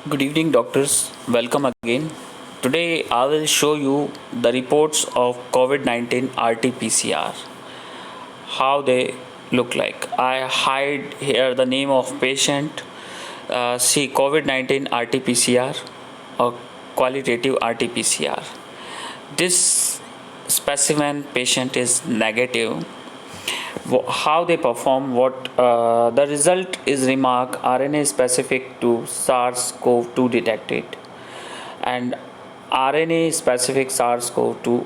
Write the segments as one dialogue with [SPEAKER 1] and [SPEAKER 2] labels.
[SPEAKER 1] Good evening, doctors. Welcome again. Today, I will show you the reports of COVID 19 RT PCR, how they look like. I hide here the name of patient. See, COVID 19 RT PCR or qualitative RT PCR. This specimen patient is negative. How they perform, what the result is remark RNA specific to SARS-CoV-2 detected, and RNA specific SARS-CoV-2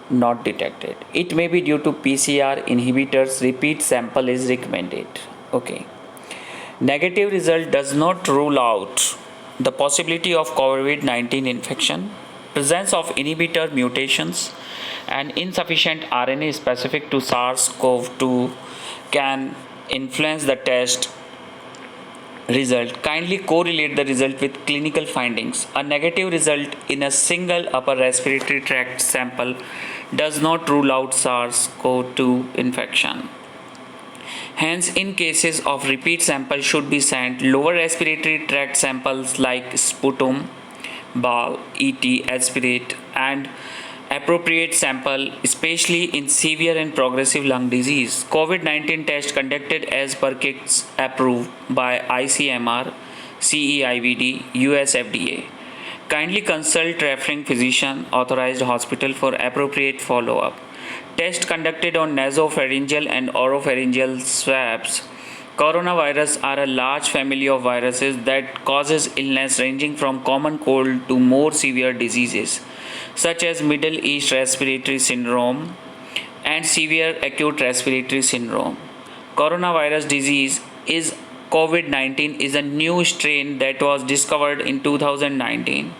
[SPEAKER 1] not detected. It may be due to PCR inhibitors. Repeat sample is recommended. Okay. Negative result does not rule out the possibility of COVID 19 infection, presence of inhibitor mutations, and insufficient RNA specific to SARS CoV 2 can influence the test result. Kindly correlate the result with clinical findings. A negative result in a single upper respiratory tract sample does not rule out SARS CoV 2 infection. Hence, in cases of repeat samples should be sent lower respiratory tract samples like sputum, ball, ET, aspirate, and appropriate sample, especially in severe and progressive lung disease. COVID 19 test conducted as per kits approved by ICMR, CEIVD, US FDA. Kindly consult referring physician, authorized hospital for appropriate follow up. Tests conducted on nasopharyngeal and oropharyngeal swabs. Coronavirus are a large family of viruses that causes illness ranging from common cold to more severe diseases such as Middle East respiratory syndrome and severe acute respiratory syndrome. Coronavirus disease is COVID-19 is a new strain that was discovered in 2019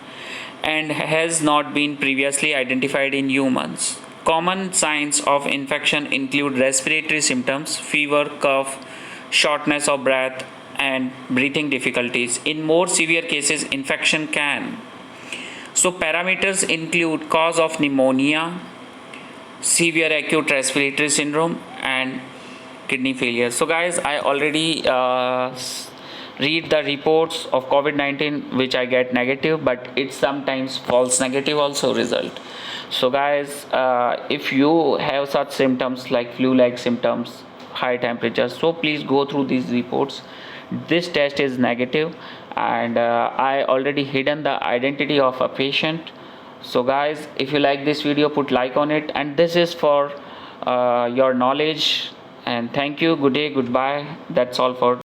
[SPEAKER 1] and has not been previously identified in humans. Common signs of infection include respiratory symptoms, fever, cough, shortness of breath, and breathing difficulties. In more severe cases, infection can. So, parameters include cause of pneumonia, severe acute respiratory syndrome, and kidney failure. So, guys, I already read the reports of COVID 19 which I get negative, but it's sometimes false negative also result. So, guys, if you have such symptoms like flu like symptoms, high temperature, so please go through these reports. This test is negative, and I already hidden the identity of a patient. So guys, if you like this video, put like on it, and this is for your knowledge. And thank you. Good day, goodbye. That's all for